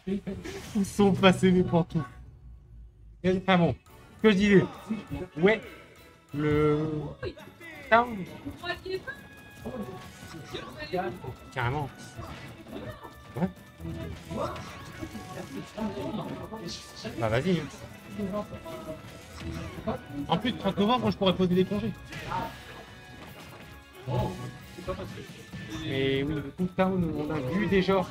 Où sont passés mes pantoufles? Enfin bon, ce que je disais. Ouais, le... Town. Carrément. Ouais. Bah vas-y. En plus, 30 novembre, je pourrais poser des congés. Et oui, le coup Town, on a vu déjà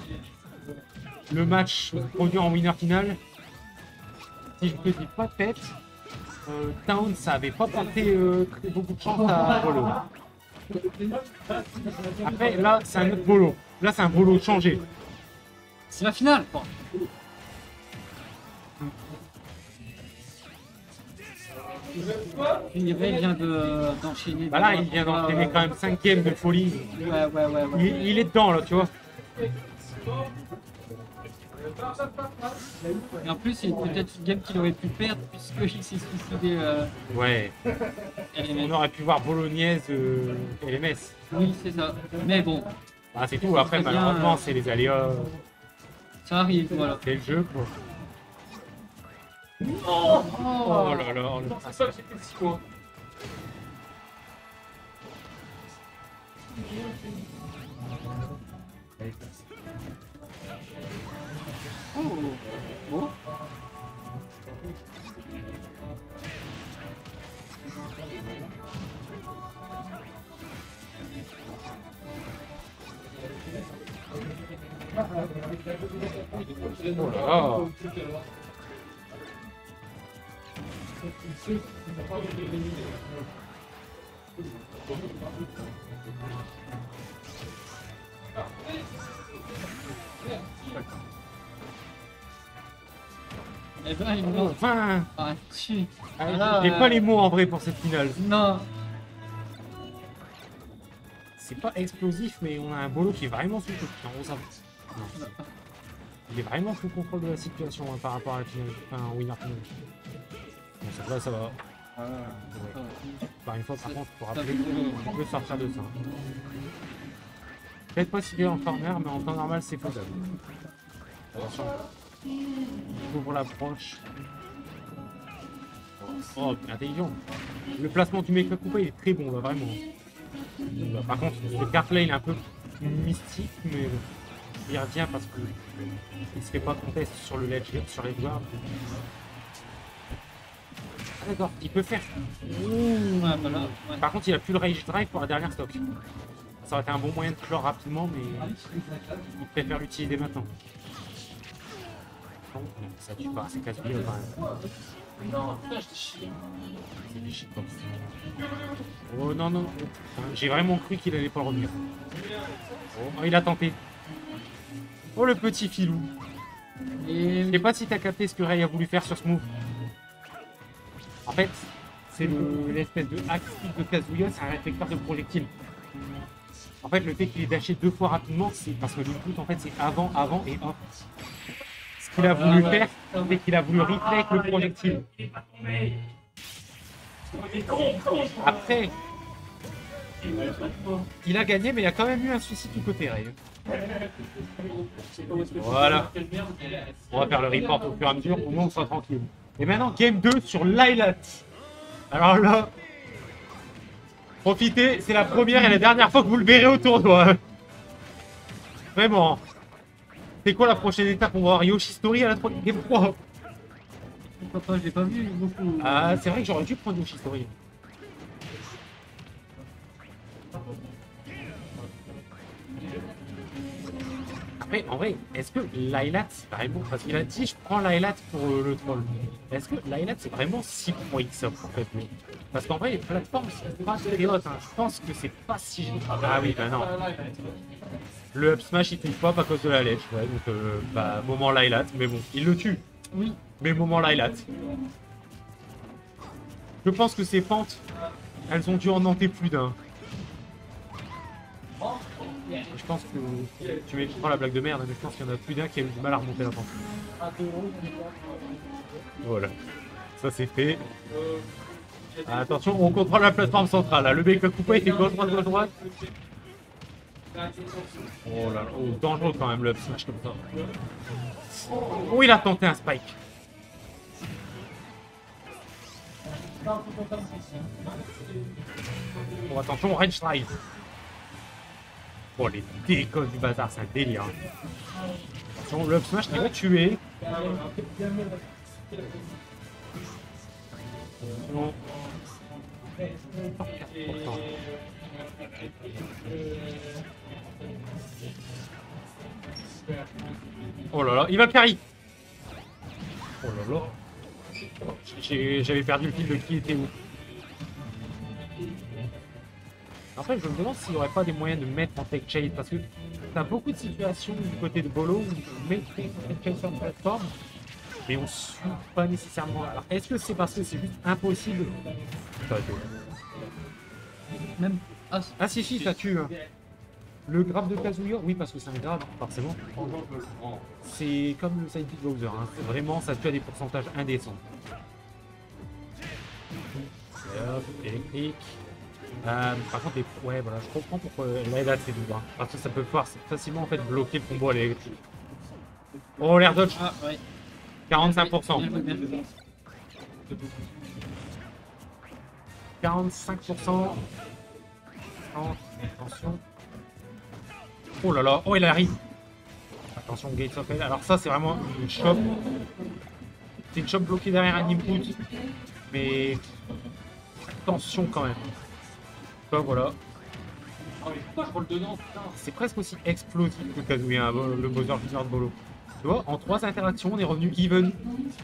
le match produit en winner final. Si je ne te dis pas de tête, Town, ça avait pas porté beaucoup de chance à Bolo. Après, là, c'est un autre Bolo. Là, c'est un Bolo changé. C'est la finale, quoi. Il vient d'enchaîner. Bah là, il vient d'enchaîner quand même 5 games de folie. Ouais. Il est dedans, là, tu vois. Et en plus, c'est peut-être une game qu'il aurait pu perdre puisqu'il s'est suicidé. Ouais. On aurait pu voir Bolognaise LMS. Oui, c'est ça. Mais bon. Ah, c'est tout. Après, malheureusement, c'est les aléas. Ça arrive, voilà. C'est le jeu, quoi. Oh là là, le principe. Bon. Oh là là. Eh ben, il nous Enfin, ah, si. j'ai pas les mots en vrai pour cette finale. Non. C'est pas explosif, mais on a un Bolo qui est vraiment sous contrôle. Il est vraiment sous contrôle de la situation par rapport à la finale, enfin winner finale. Bon, ça va, ça va. Bah, une fois par contre, pour rappeler qu'on peut sortir de ça. Peut-être pas si bien en corner, mais en temps normal, c'est faisable. Attention. Ouvre l'approche. Oh, intelligent. Le placement du make-up coupé, il est très bon, là, vraiment. Bah, par contre, le carte là, il est un peu mystique, mais il revient parce que il se fait pas contest sur le ledge, sur les guards. Ah, d'accord, il peut faire. Ouais, voilà. Ouais. Par contre, il a plus le rage drive pour la dernière stock. Ça aurait été un bon moyen de clore rapidement, mais il préfère l'utiliser maintenant. Non, ça tue pas, c'est casse-pied quand même. Non, je C'est des shit comme ça. Oh non, non, j'ai vraiment cru qu'il allait pas revenir. Oh, il a tenté. Oh le petit filou. Je sais pas si t'as capté ce que Ray a voulu faire sur ce move. En fait, c'est l'espèce de hack stick de Kazuya, c'est un réflecteur de projectiles. En fait, le fait qu'il ait dashé 2 fois rapidement, c'est parce que l'input, en fait, c'est avant, avant et off. Ce qu'il a voulu faire, c'est qu'il a voulu reflect le projectile. Après, il a gagné, mais il y a quand même eu un suicide du côté Ray. Voilà. On va faire le report au fur et à mesure, au moins on sera tranquille. Et maintenant, game 2 sur Lylat. Alors là, profitez, c'est la première et la dernière fois que vous le verrez au tournoi. Vraiment. C'est quoi la prochaine étape? On va voir Yoshi Story à la 3 game 3. Pourquoi pas, je l'ai pas vu beaucoup. Ah, c'est vrai que j'aurais dû prendre Yoshi Story. Après, en vrai, est-ce que Lylat c'est vraiment... Parce qu'il a dit je prends Lylat pour le troll. Est-ce que Lylat c'est vraiment si pro X en fait? Parce qu'en vrai, les plateformes sont pas très hautes. Hein. Je pense que c'est pas si... Ah oui, bah non. Le up smash il touche pas à cause de la ledge. Ouais, donc bah, moment Lylat. Mais bon, il le tue. Oui. Mais moment Lylat. Je pense que ces fentes, elles ont dû en nanter plus d'un. Je pense que tu m'expliqueras la blague de merde, mais je pense qu'il y en a plus d'un qui a eu du mal à remonter la pente. Voilà, ça c'est fait. Attention, on contrôle la plateforme centrale. Là. Le mec coupé, il fait gauche droite, gauche droite. Oh là là, oh, dangereux quand même le up smash comme ça. Oh, il a tenté un spike. Oh, attention, range slide. Oh, les déconnes du bazar, c'est un délire. Attention, le up smash qui va tuer. Non. Oh là là, il va le carry. Oh là là. J'avais perdu le fil de qui était où. Après, je me demande s'il n'y aurait pas des moyens de mettre en tech chase parce que t'as beaucoup de situations du côté de Bolo où on met tech chase sur une plateforme, mais on suit pas nécessairement. Alors, est-ce que c'est parce que c'est juste impossible? Même. Ah si, ça tue. Hein. Le grab de Kazuya, oui, parce que c'est un grab, forcément. C'est comme le side beat Bowser, hein. Vraiment, ça tue à des pourcentages indécents. Et hop, électrique. Par contre, ouais, voilà, je comprends pourquoi l'aide à c'est double. Hein, parce que ça peut facilement en fait bloquer le combo à l'électrique. Oh, l'air dodge. Ah, ouais. 45%. Bien joué, bien joué. 45%. Attention. Oh là là, oh il arrive. Attention, Gates of Hell. Alors ça c'est vraiment une shop. C'est une shop bloquée derrière un input. Mais attention quand même. Ça voilà. C'est presque aussi explosif que Kazuya, le Bowser Junior de Bolo. Tu vois, en 3 interactions, on est revenu even.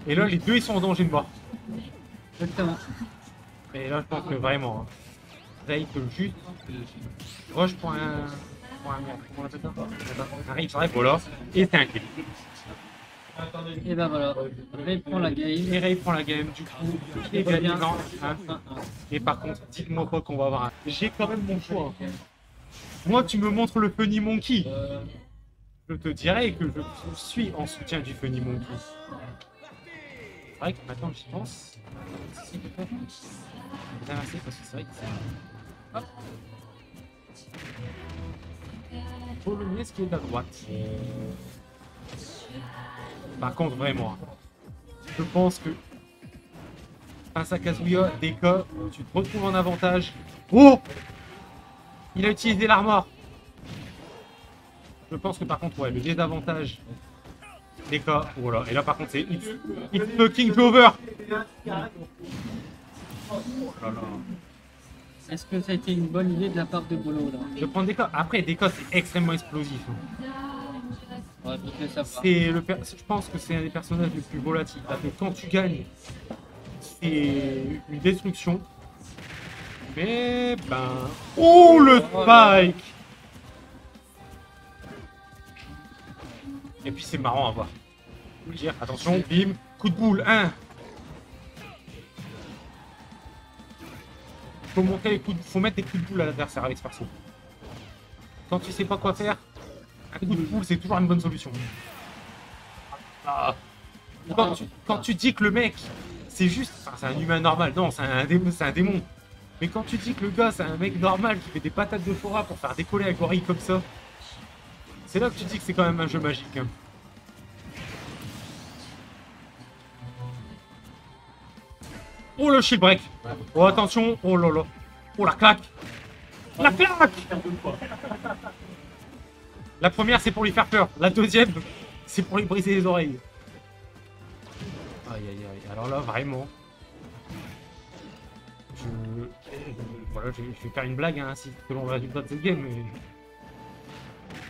Et là, les deux ils sont en danger de mort. Exactement. Et là, je pense que vraiment, Drake juste rush pour un merde, comment on appelle ça? Un rip drive, voilà, et c'est un kill. Et ben voilà, Ray prend la game. Et Ray prend la game, du coup, il est gagnant. Hein. Et par contre, dites-moi pas qu'on va avoir un... J'ai quand même mon choix. Moi, tu me montres le Funny Monkey. Je te dirais que je suis en soutien du Funny Monkey. C'est vrai que maintenant j'y pense. Si, peut-être. Bien merci, parce que c'est vrai que c'est... Hop. Polonais qui est à droite. Par contre, vraiment, je pense que face à Kazuya, des cas, tu te retrouves en avantage. Oh! Il a utilisé l'armor. Je pense que par contre, ouais, le désavantage des cas, voilà. Et là, par contre, c'est it's fucking over. Oh là là. Est-ce que ça a été une bonne idée de la part de Bolo là? Je prends des cas. Après, des cas, c'est extrêmement explosif. Ouais, ça Je pense que c'est un des personnages les plus volatiles. Parce que quand tu gagnes, c'est une destruction. Mais ben. Oh le spike! Et puis c'est marrant à voir. Je veux dire, attention, bim, coup de boule, 1. Faut mettre des coups de boule à l'adversaire avec ce perso. Quand tu sais pas quoi faire, un coup de boule c'est toujours une bonne solution. Ah. Quand tu dis que le mec c'est juste, enfin, c'est un humain normal, non, c'est un démon. Mais quand tu dis que le gars c'est un mec normal qui fait des patates de fora pour faire décoller un gorille comme ça, c'est là que tu dis que c'est quand même un jeu magique. Hein. Oh le shield break. Oh attention. Oh là là. Oh la claque. La claque. La première c'est pour lui faire peur. La deuxième c'est pour lui briser les oreilles. Aïe aïe aïe. Alors là vraiment. Voilà, je vais faire une blague hein, si selon le résultat de cette game. Mais...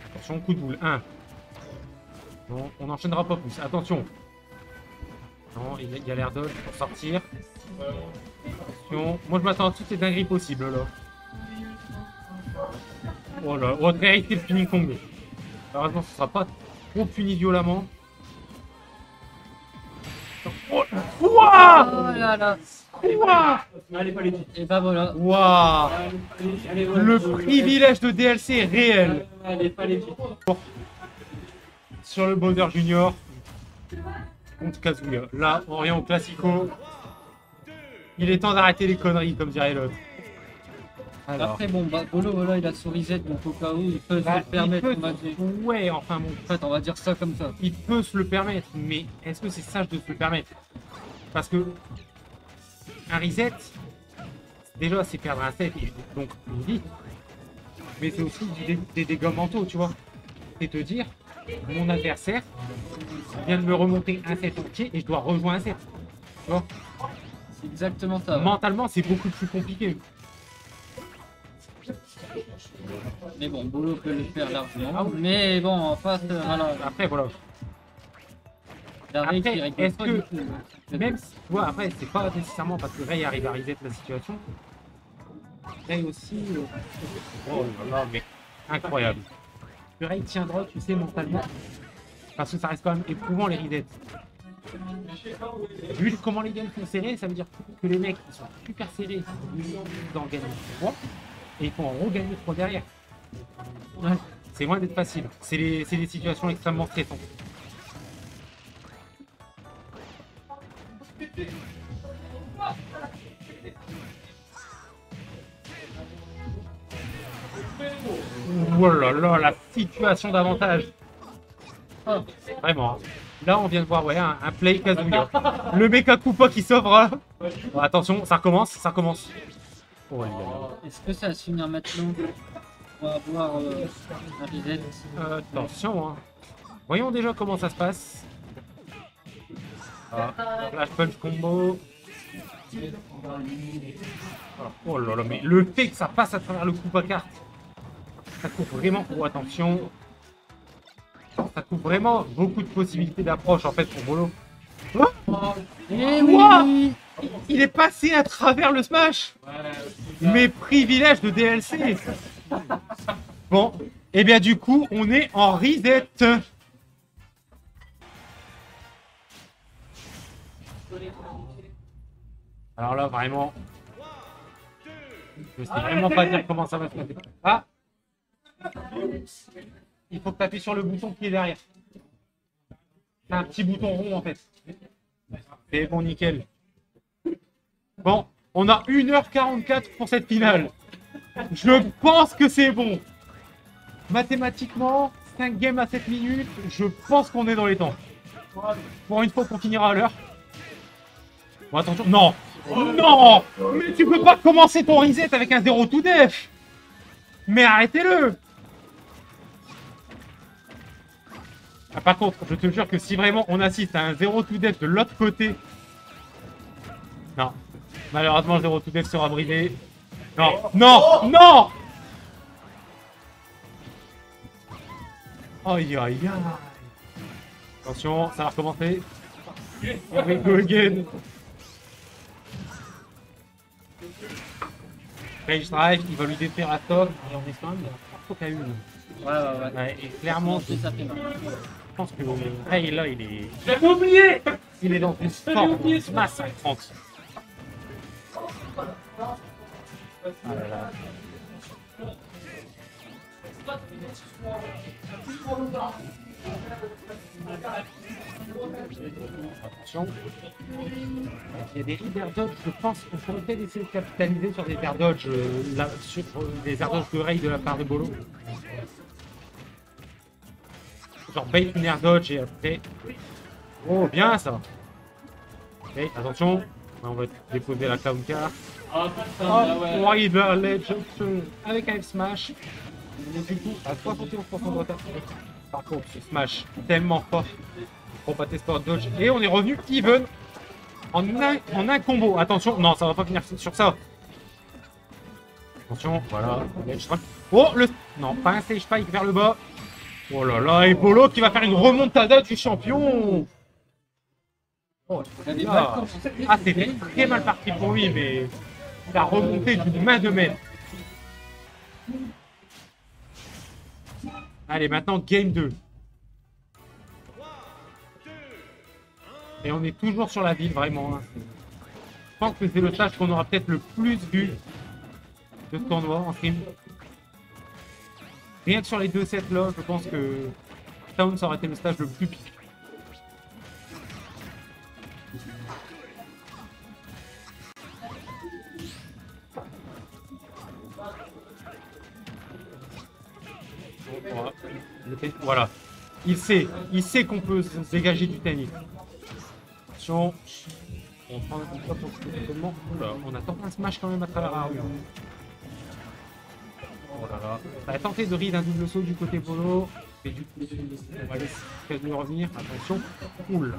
Attention, coup de boule. 1. Non, on n'enchaînera pas plus. Attention. Non, il y a l'air dodge pour sortir. Attention. Moi je m'attends à toutes les dingueries possibles là. Oh là, on va très risquer le ping pong. Heureusement ce sera pas trop puni violemment. Oh, ouah! Oh là là. Ouah! Allez, pas les petits. Et bah voilà. Waouh! Le privilège de DLC est réel. Allez, pas les petits. Sur le Bowser Junior contre Kazuya. Là, on revient au classico. Il est temps d'arrêter les conneries, comme dirait l'autre. Alors. Après, bon, bah, Bolo, voilà, il a son reset, donc au cas où, il peut se Bah, le permettre, il peut- on va dire. Ouais, enfin bon. En fait, on va dire ça comme ça. Il peut se le permettre, mais est-ce que c'est sage de se le permettre? Parce que un reset, déjà, c'est perdre un set, et donc une vie. Mais c'est aussi des dégâts mentaux, tu vois. C'est te dire, mon adversaire vient de me remonter un set entier et je dois rejoindre un set. Tu vois, C'est exactement ça. Ouais. mentalement, c'est beaucoup plus compliqué. Mais bon, Bolo peut le faire largement. Ah oui. Mais bon, en face, voilà. Après, voilà. La Ray Après, qui rigole est-ce pas que- du tout. Même si, tu vois, après, c'est pas nécessairement parce que Ray arrive à reset la situation. Ray aussi. Oh là là, mais incroyable. Que Ray tiendra, tu sais, mentalement. Parce que ça reste quand même éprouvant les resets. Vu comment les games sont serrés, ça veut dire que les mecs ils sont super serrés dans le game 3 et ils font en regagner 3 derrière. Ouais, c'est loin d'être facile. C'est des situations extrêmement stressantes. Oh là là, la situation d'avantage. Ah, Vraiment. Là, on vient de voir ouais, un play Kazuya. Le Mecha Koopa qui s'offre là. Bon, attention, ça recommence, ça recommence. Oh, là là. est-ce que ça va se finir maintenant? On va avoir un reset. Attention, hein. Voyons déjà comment ça se passe. Ah, flash punch combo. Oh là là, mais le fait que ça passe à travers le Koopa carte, ça couvre vraiment. Oh, attention. Ça couvre vraiment beaucoup de possibilités d'approche en fait pour Bolo. Oh, Eh Quoi oui! il est passé à travers le smash. Mes privilèges de DLC. Bon, et bien du coup, on est en reset. Alors là, vraiment, je sais vraiment pas dire comment ça va se passer. Ah, il faut que tu appuies sur le bouton qui est derrière. C'est un petit bouton rond en fait. C'est bon, nickel. Bon, on a 1h44 pour cette finale. Je pense que c'est bon. Mathématiquement, 5 games à 7 minutes, je pense qu'on est dans les temps. Pour une fois qu'on finira à l'heure. Bon, attention. Non! Non! Mais tu peux pas commencer ton reset avec un 0 to def! Mais arrêtez-le! Ah, par contre, je te jure que si vraiment on assiste à un 0 to def de l'autre côté. Non. Malheureusement, le 0 to def sera brisé. Non! Non! Non! Aïe aïe aïe! Attention, ça va recommencer. Here we go again. Rage Drive, il va lui détruire la top et on est quand même trop qu'à une. Ouais. Ouais, et clairement, je Ça fait mal. pense que Ray là, il est. J'avais oublié! Il est dans une forme massacrante. Ah là là. Attention. Il y a des air dodge, je pense qu'on pourrait peut-être essayer de capitaliser sur des air dodge, sur des air dodge de Ray de la part de Bolo. Genre bait une air dodge et après. Oh, bien ça! Ok, attention. Là, on va déposer la clown car. Ah putain, ouais. Rider Ledge avec un F-Smash. On est du coup à 71% de retard. Par contre, ce Smash tellement fort. Combattre Sport Dodge. Et on est revenu even en un combo. Attention, non, ça va pas finir sur ça. Attention, voilà. Ledge strike. Oh, le. Non, pas un stage spike vers le bas. Oh là là, et Bolo qui va faire une remontada du champion. Oh, Il avait là. mal commencé. Ah, c'était très mal parti pour lui, mais il a remonté d'une main de maître. Allez, maintenant, game 2. Et on est toujours sur la ville, vraiment. Hein. Je pense que c'est le stage qu'on aura peut-être le plus vu de ce tournoi en stream. Rien que sur les deux sets là, je pense que Town ça aurait été le stage le plus piqué. Voilà. Il sait qu'on peut se dégager du tennis. Attention. On prend un coup pour totalement. On a tenté un smash quand même à travers l'armure. Oh là là. On a tenté de read un double saut du côté polo. Et du coup, on va laisser lui revenir. Attention. Oula.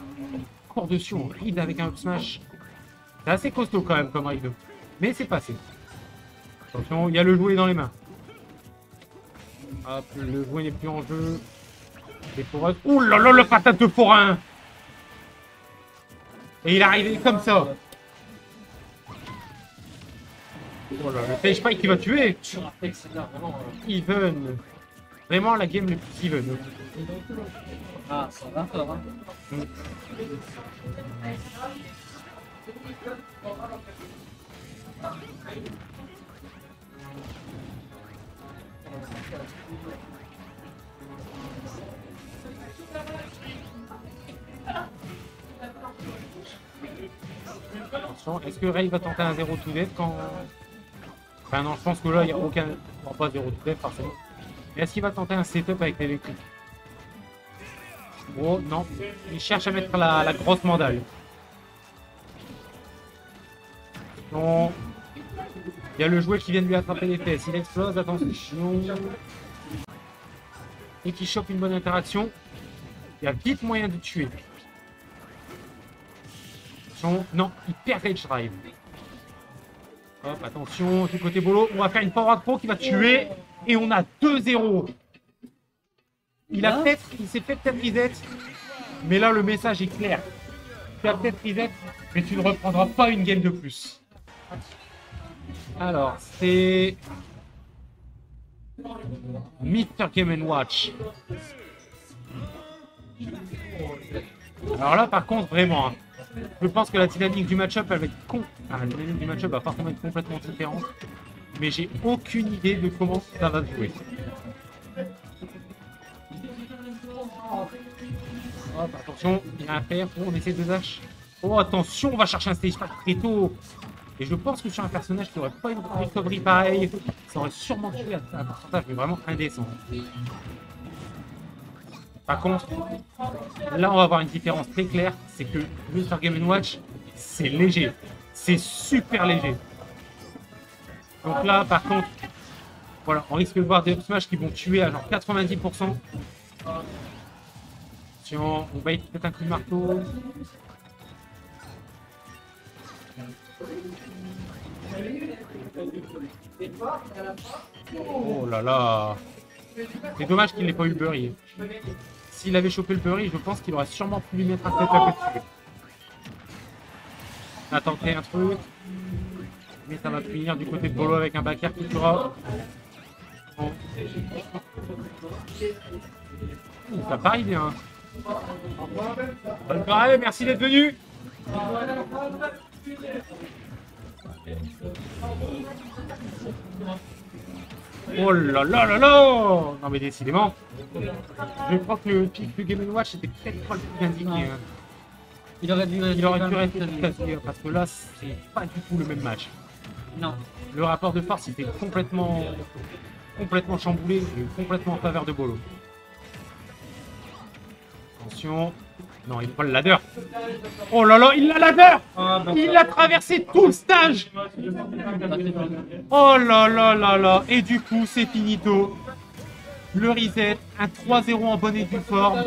Encore dessus, on read avec un up smash. C'est assez costaud quand même comme ride. Mais c'est passé. Attention, il y a le jouet dans les mains. Hop, le jouet n'est plus en jeu. Les foreuses. Ouh là là, le patate de forain. Et il est arrivé comme ça. Oh là, le stage spike qui va tuer. Even. Vraiment la game le plus even. Ah, ça va encore, hein. Est-ce que Ray va tenter un 0 to death quand... Enfin non, je pense que là, il n'y a aucun... Non, pas 0 to death forcément. Mais est-ce qu'il va tenter un setup avec l'électrique? Oh non, il cherche à mettre la grosse mandale. Non. Il y a le jouet qui vient de lui attraper les fesses. Il explose, attention. Et qui chope une bonne interaction. Il y a vite moyen de tuer. Non, il perd Rage Drive. Hop, attention, du côté bolo, on va faire une forward pro qui va tuer. Et on a 2-0. Il s'est fait peut-être reset. Mais là, le message est clair. Tu as peut-être reset, mais tu ne reprendras pas une game de plus. Alors, c'est... Mr. Game & Watch. Alors là, par contre, vraiment... Hein, je pense que la dynamique du match-up, elle va être la dynamique du match-up va forcément être complètement différente. Mais j'ai aucune idée de comment ça va se jouer. Hop, attention, il y a un pair. Oh, on essaie de dash. Oh, attention, on va chercher un stage pack très tôt. Et je pense que sur un personnage qui n'aurait pas une recovery pareille, ça aurait sûrement tué un pourcentage, mais vraiment indécent. Par contre, là, on va avoir une différence très claire, c'est que Mr. Game & Watch, c'est léger. C'est super léger. Donc là, par contre, voilà, on risque de voir des up smash qui vont tuer à genre 90%. Attention, on va peut-être un coup de marteau. Oh là là. C'est dommage qu'il n'ait pas eu le Burry. S'il avait chopé le Burry, je pense qu'il aurait sûrement pu lui mettre un setup dessus. On a tenté un truc. Mais ça va finir du côté de Bolo avec un backer qui tuera. Bon. Ça parie bien. Bonne soirée, merci d'être venu. Oh là là là là. Non mais décidément. Je crois que le pic du Game & Watch était peut-être pas le plus indigné. Il aurait dû rester parce que là, c'est pas du tout le même match. Non. Le rapport de force était complètement chamboulé et complètement en faveur de Bolo. Attention. Non, il n'a pas le ladder. Oh là là, il l'a ladder. Il a traversé tout le stage. Oh là là là là. Et du coup, c'est finito. Le reset, un 3-0 en bonne et due forme.